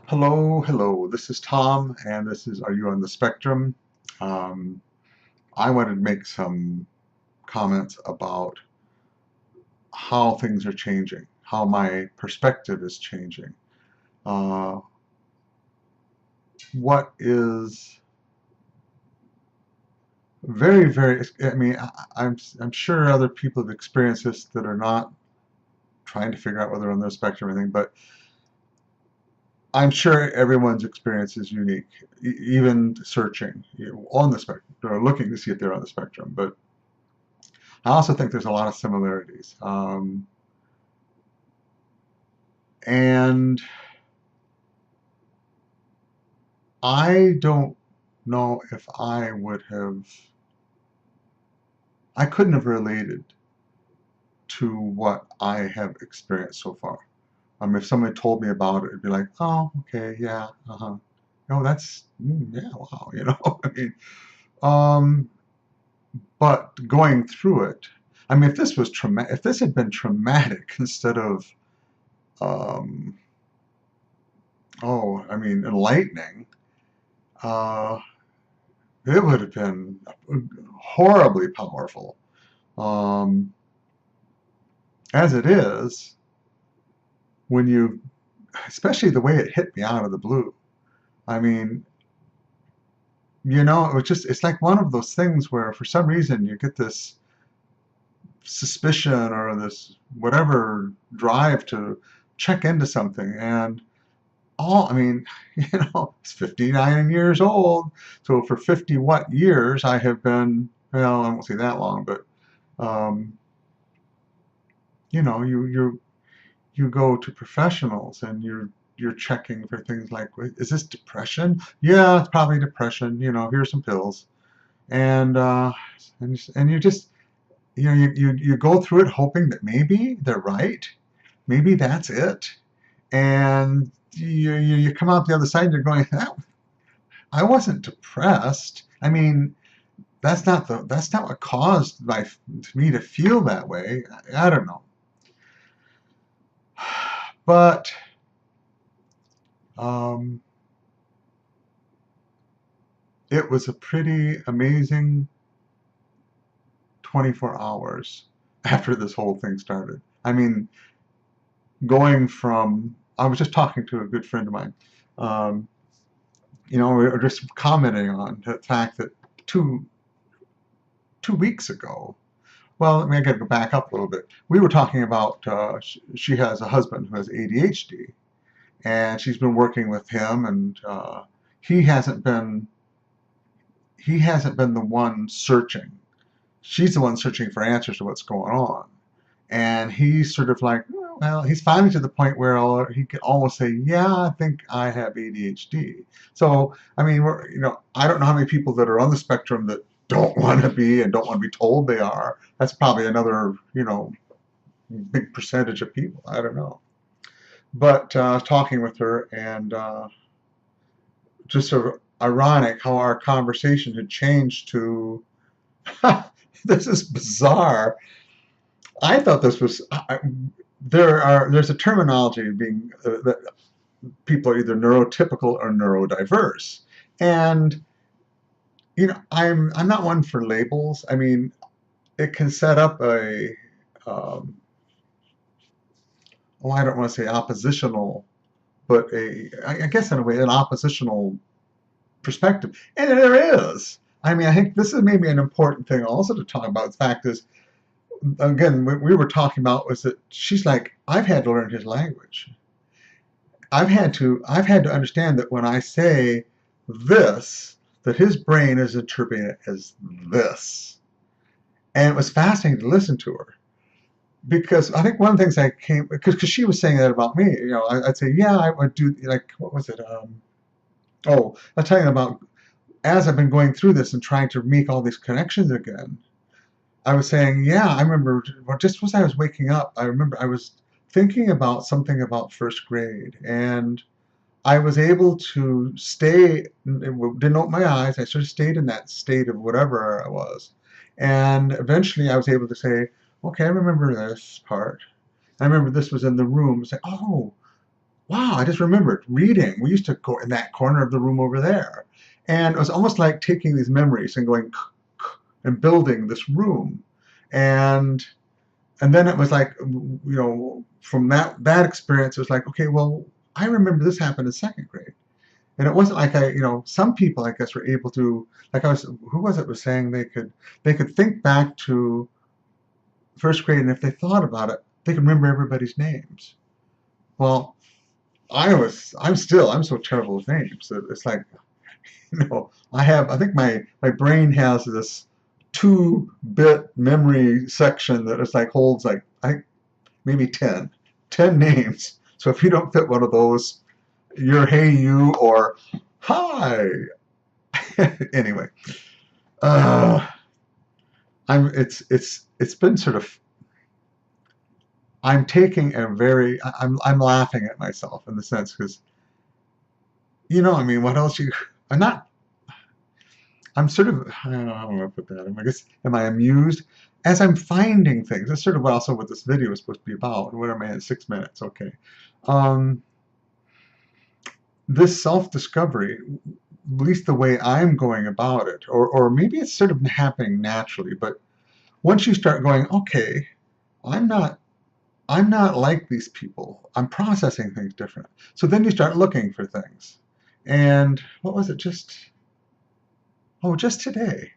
Hello, hello. This is Tom, and this is Are You on the Spectrum? Um, I wanted to make some comments about how things are changing, how my perspective is changing. Uh, what is very, I mean, I'm sure other people have experienced this that are not trying to figure out whether they're on the spectrum or anything, but I'm sure everyone's experience is unique, even searching on the spectrum or looking to see if they're on the spectrum. But I also think there's a lot of similarities. And I don't know if I couldn't have related to what I have experienced so far. If somebody told me about it, it'd be like, oh, okay, yeah, uh-huh. No, yeah, wow, I mean, um, but going through it, I mean, if this had been traumatic instead of, um, I mean, enlightening, uh, it would have been horribly powerful. Um, as it is, when you, especially the way it hit me out of the blue. I mean, it's like one of those things where for some reason you get this suspicion or this whatever drive to check into something. And I mean, it's 59 years old. So for 50 what years I have been, well, I won't say that long, but, um, you know, you go to professionals and you're checking for things like, is this depression? Yeah, it's probably depression. Here's some pills, and you just you go through it hoping that maybe they're right, maybe that's it, and you come out the other side and you're going, I wasn't depressed. I mean, that's not what caused me to feel that way. I don't know, but um, it was a pretty amazing 24 hours after this whole thing started. I mean, I was just talking to a good friend of mine. Um, we were just commenting on the fact that two weeks ago, well, I mean, I got to go back up a little bit. We were talking about she has a husband who has ADHD, and she's been working with him, and he hasn't been the one searching. She's the one searching for answers to what's going on. And he's sort of like, well, he's finally to the point where he can almost say, yeah, I think I have ADHD. So, I mean, I don't know how many people that are on the spectrum that don't want to be and don't want to be told they are. That's probably another, big percentage of people. I don't know. But talking with her, and just sort of ironic how our conversation had changed to, this is bizarre. I thought this was, there's a terminology being that people are either neurotypical or neurodiverse, and I'm not one for labels. I mean, it can set up um, I don't want to say oppositional, but I guess in a way an oppositional perspective, and there is. I mean, I think this is maybe an important thing also to talk about. The fact is, again, what we were talking about was that she's like, I've had to learn his language. I've had to understand that when I say this, that his brain is interpreting it as this. And it was fascinating to listen to her, because I think one of the things because she was saying that about me. I'd say, yeah, I would do, like, what was it? I'll tell you about, as I've been going through this and trying to make all these connections again, I was saying, yeah, I remember just as I was waking up, I remember I was thinking about something about first grade, and I was able to didn't open my eyes. I sort of stayed in that state of whatever I was. And eventually I was able to say, okay, I remember this part. I remember this was in the room. It's like, oh, wow, I just remembered reading. We used to go in that corner of the room over there. And it was almost like taking these memories and going and building this room. And and then it was like, from that experience, it was like, okay, well, I remember this happened in second grade. And it wasn't like some people, I guess, were able to, like who was it was saying they could think back to first grade, and if they thought about it, they could remember everybody's names. Well, I'm so terrible with names that it's like, I think my brain has this 2-bit memory section that is like holds like I think maybe 10 names. So if you don't fit one of those, you're hey you or hi. Anyway, uh, it's been sort of I'm taking a very I'm laughing at myself in the sense because I mean what else you I'm not I'm sort of, I don't know how to put that. I guess, am I amused as I'm finding things? That's sort of also what this video is supposed to be about. What am I at 6 minutes? Okay. Um, this self-discovery, at least the way I'm going about it, or maybe it's sort of happening naturally, but once you start going, okay, I'm not I'm not like these people. I'm processing things different. So then you start looking for things. And what was it just today?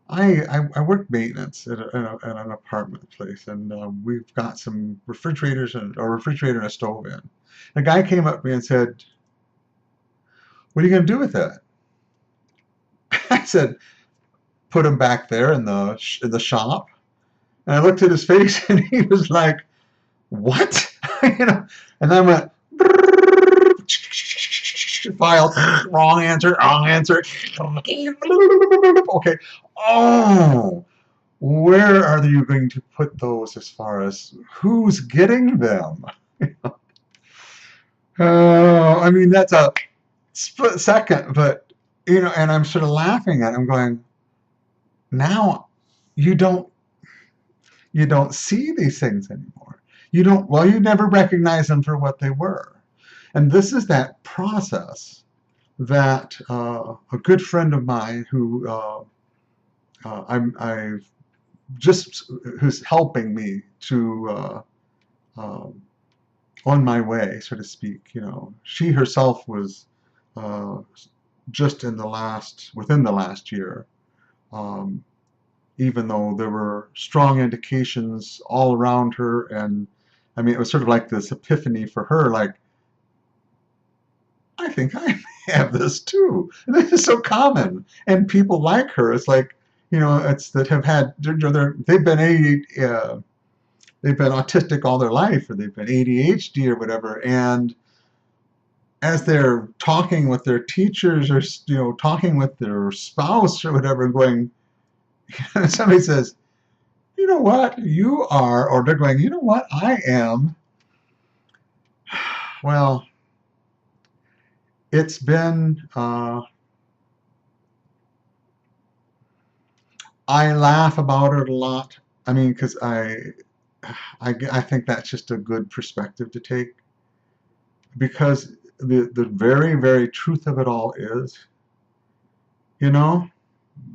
I work maintenance at an apartment place, and we've got some refrigerators and a refrigerator and a stove in. A guy came up to me and said, "What are you going to do with that?" I said, "Put them back there in the shop." And I looked at his face, and he was like, "What?" And then I went file, wrong answer. Okay. Oh. Where are you going to put those as far as who's getting them? I mean, that's a split second, but, and I'm sort of laughing at it. I'm going, now you don't, you don't see these things anymore. You never recognize them for what they were. And this is that process that a good friend of mine I've just who's helping me to um, on my way, so to speak. She herself was uh, just within the last year, um, even though there were strong indications all around her, and I mean, it was sort of like this epiphany for her, like, I think I have this too. And this is so common, and people like her. It's like, it's that have had they've been they've been autistic all their life, or they've been ADHD or whatever, and as they're talking with their teachers or talking with their spouse or whatever, and going, somebody says, "You know what you are," or they're going, "You know what I am." Well, it's been. I laugh about it a lot. I mean, because I think that's just a good perspective to take, because the very, very truth of it all is, you know,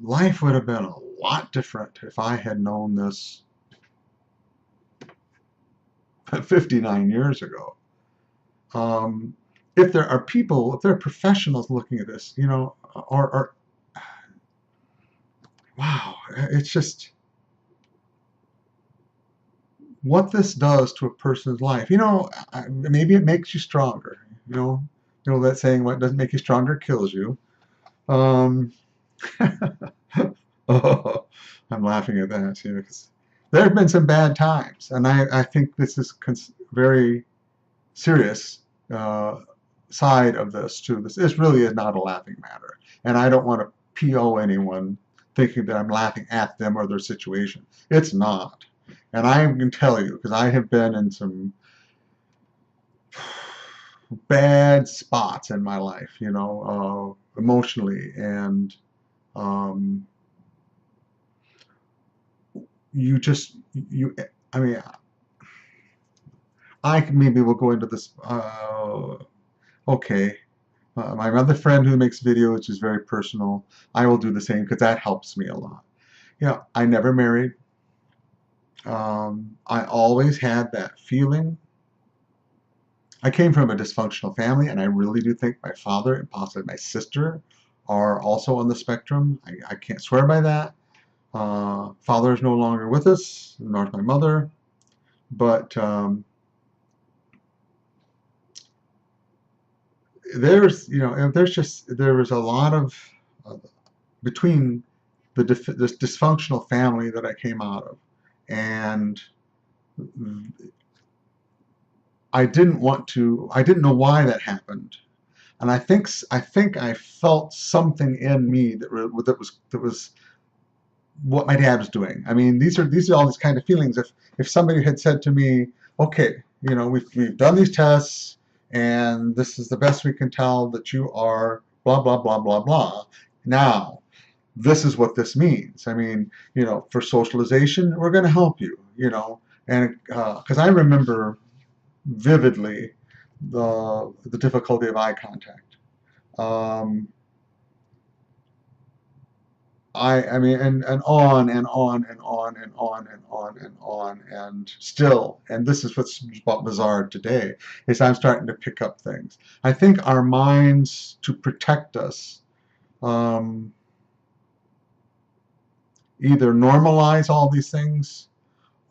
life would have been a lot different if I had known this 59 years ago. Um, if there are people, if there are professionals looking at this, or wow, it's just what this does to a person's life. Maybe it makes you stronger. That saying, "What doesn't make you stronger kills you." Um, oh, I'm laughing at that, because there have been some bad times, and I think this is very serious side of this too. This really is not a laughing matter, and I don't want to PO anyone thinking that I'm laughing at them or their situation. It's not, and I can tell you, because I have been in some bad spots in my life, emotionally, and um, you just you. I mean, maybe will go into this. Okay, my other friend who makes videos is very personal. I will do the same because that helps me a lot. I never married. I always had that feeling. I came from a dysfunctional family, and I really do think my father and possibly my sister are also on the spectrum. I can't swear by that. Father is no longer with us, nor is my mother, but there was a lot of between this dysfunctional family that I came out of, and I didn't know why that happened, and I felt something in me that was what my dad was doing. I mean, these are all these kind of feelings. If somebody had said to me, okay, we've done these tests, and this is the best we can tell that you are blah blah blah blah blah. Now, this is what this means. I mean, for socialization, we're going to help you. And because I remember vividly the difficulty of eye contact. I mean, and on and on and on and on and on and on and still, and this is what's bizarre today, is I'm starting to pick up things. I think our minds, to protect us, either normalize all these things,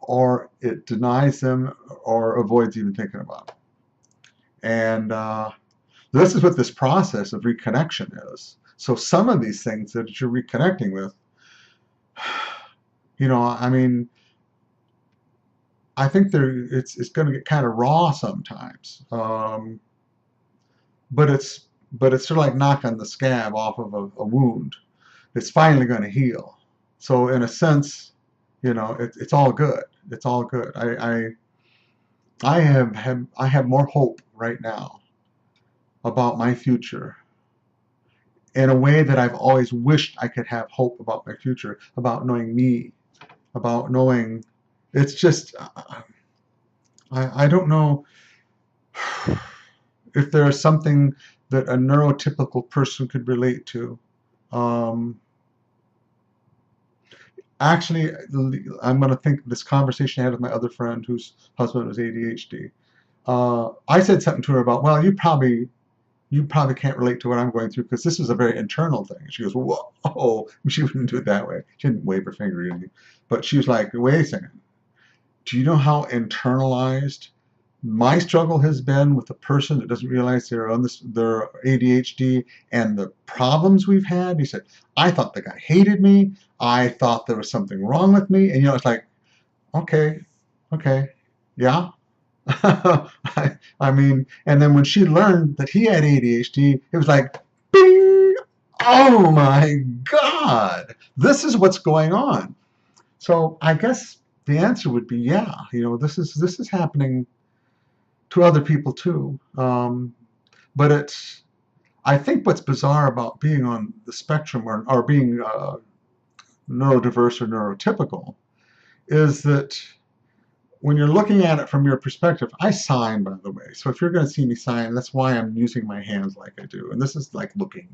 or it denies them, or avoids even thinking about them. And this is what this process of reconnection is. So some of these things that you're reconnecting with, I mean, I think it's going to get kind of raw sometimes, but it's sort of like knocking the scab off of a wound. It's finally going to heal. So in a sense, it's all good. It's all good. I have more hope right now about my future in a way that I've always wished I could have hope about my future, about knowing me, about knowing. It's just, I don't know if there is something that a neurotypical person could relate to. Actually, I'm going to think this conversation I had with my other friend whose husband was ADHD. I said something to her about, well, you probably can't relate to what I'm going through because this is a very internal thing. She goes, whoa. She wouldn't do it that way. She didn't wave her finger at me. But she was like, wait a second. Do you know how internalized my struggle has been with a person that doesn't realize they're on their ADHD and the problems we've had? He said, I thought the guy hated me. I thought there was something wrong with me. And it's like, okay, yeah. I mean, and then when she learned that he had ADHD, it was like, bing! Oh my God, this is what's going on. So I guess the answer would be, yeah, this is happening to other people too. But I think what's bizarre about being on the spectrum or being neurodiverse or neurotypical is that when you're looking at it from your perspective, I sign, by the way. So if you're going to see me sign, that's why I'm using my hands like I do. And this is like looking,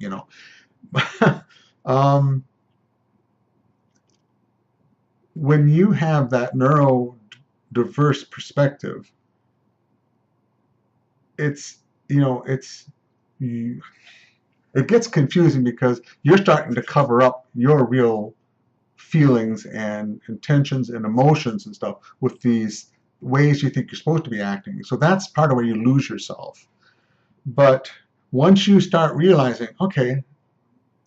when you have that neurodiverse perspective, it gets confusing because you're starting to cover up your real feelings and intentions and emotions and stuff with these ways you think you're supposed to be acting. So that's part of where you lose yourself. But once you start realizing, okay,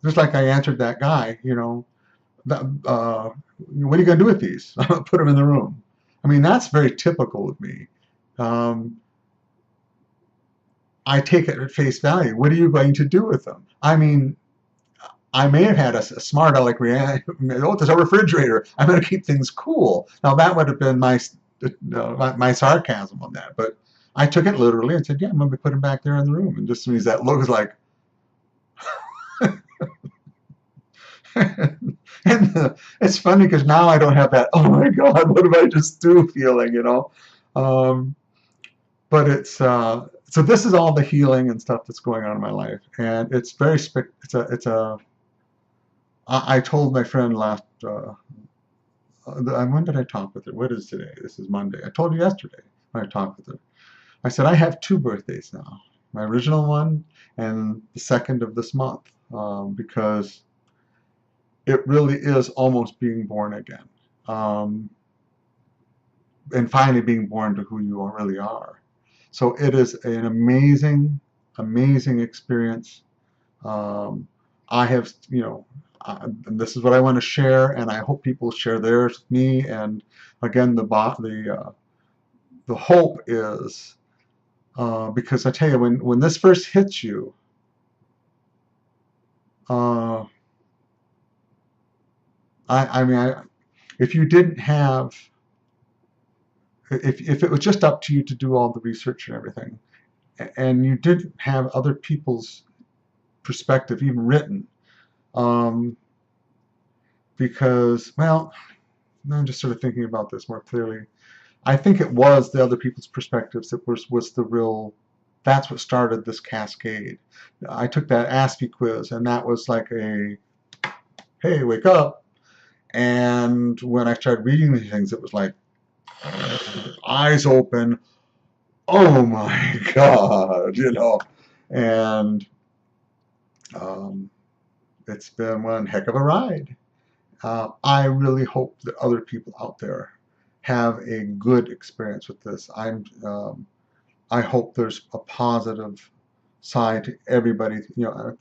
just like I answered that guy, what are you going to do with these? Put them in the room. I mean, that's very typical of me. I take it at face value. What are you going to do with them? I mean, I may have had a smart aleck reaction. Oh, there's a refrigerator. I'm going to keep things cool. Now that would have been my sarcasm on that, but I took it literally and said, yeah, I'm going to put him back there in the room. And just means that look is like, and it's funny because now I don't have that, oh my God, what did I just do feeling, but it's so this is all the healing and stuff that's going on in my life, and it's very I told my friend last when did I talk with her? What is today? This is Monday. I told you yesterday when I talked with her. I said I have two birthdays now, my original one and the second of this month, because it really is almost being born again, and finally being born to who you really are. So it is an amazing, amazing experience. Um, I have, and this is what I want to share, and I hope people share theirs with me. And again, the hope is because I tell you, when this first hits you, uh, I mean, if you didn't have, if it was just up to you to do all the research and everything, and you didn't have other people's perspective even written, um, because, well, I'm just sort of thinking about this more clearly. I think it was the other people's perspectives that was the real, that's what started this cascade. I took that Aspie quiz, and that was like a, hey, wake up. And when I started reading these things, it was like, eyes open, oh my God, and um, it's been one heck of a ride. I really hope that other people out there have a good experience with this. I hope there's a positive side to everybody.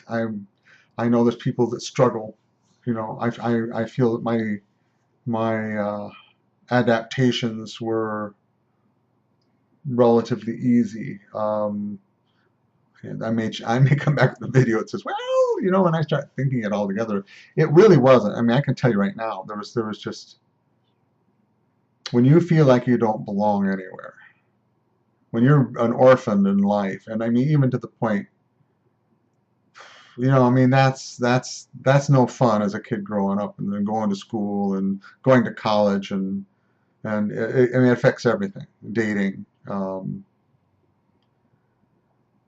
I know there's people that struggle. I feel that my adaptations were relatively easy. And I may come back with the video that says, well, when I start thinking it all together, it really wasn't. I mean, I can tell you right now, there was just, when you feel like you don't belong anywhere, when you're an orphan in life, and I mean, even to the point, I mean, that's no fun as a kid growing up and then going to school and going to college, and I mean, it affects everything, dating.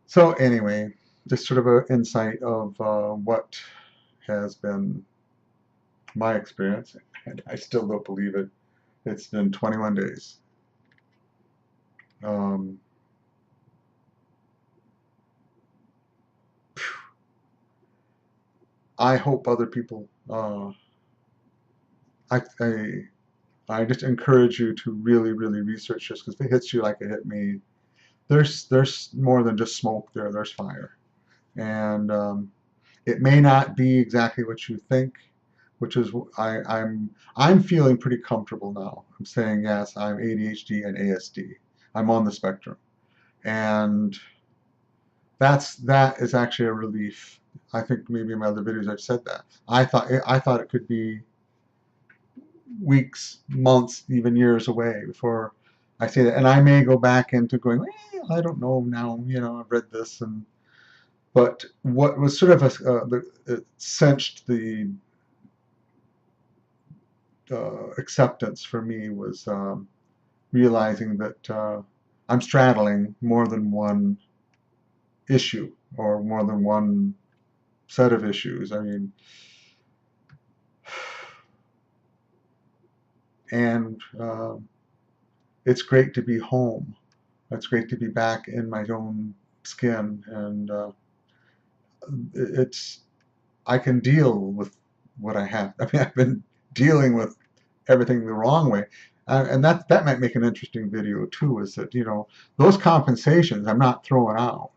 So anyway, just sort of an insight of what has been my experience, and I still don't believe it. It's been 21 days. Um, I hope other people. I, I I just encourage you to really, really research this, because if it hits you like it hit me, there's more than just smoke there. There's fire, and it may not be exactly what you think, which is I'm feeling pretty comfortable now. I'm saying yes, I'm ADHD and ASD. I'm on the spectrum, and that is actually a relief. I think maybe in my other videos I've said that. I thought it could be weeks, months, even years away before I say that. And I may go back into going, well, I don't know now. I've read this, but what was sort of it cinched the acceptance for me was realizing that I'm straddling more than one issue or more than one set of issues. I mean, and it's great to be home. It's great to be back in my own skin, and I can deal with what I have. I mean, I've been dealing with everything the wrong way, and that might make an interesting video too. Is that those compensations I'm not throwing out.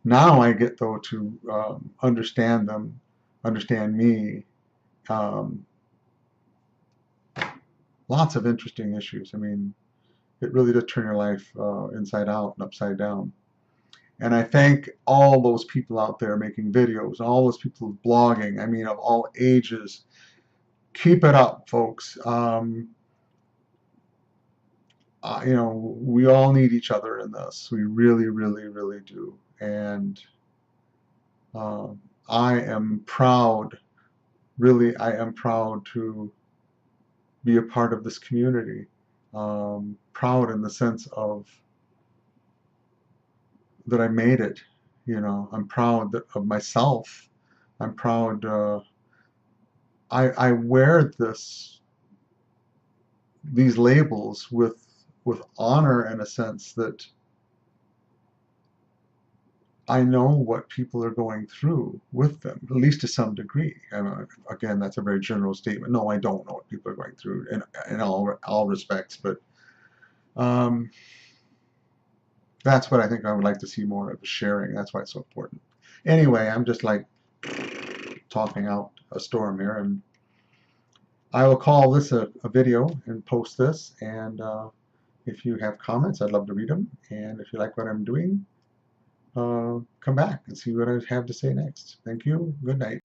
Now I get though to understand them, understand me. Um, Lots of interesting issues. I mean, it really does turn your life inside out and upside down. And I thank all those people out there making videos, all those people blogging, I mean, of all ages. Keep it up, folks. We all need each other in this. We really, really, really do. And I am proud, really, I am proud to be a part of this community. Proud in the sense of that I made it. I'm proud of myself. I'm proud. I wear these labels with honor, in a sense that I know what people are going through with them, at least to some degree. And again, that's a very general statement. No, I don't know what people are going through in all respects, but um, that's what I think I would like to see more of, sharing. That's why it's so important. Anyway, I'm just like talking out a storm here, and I will call this a video and post this. And if you have comments, I'd love to read them. And if you like what I'm doing, come back and see what I have to say next. Thank you. Good night.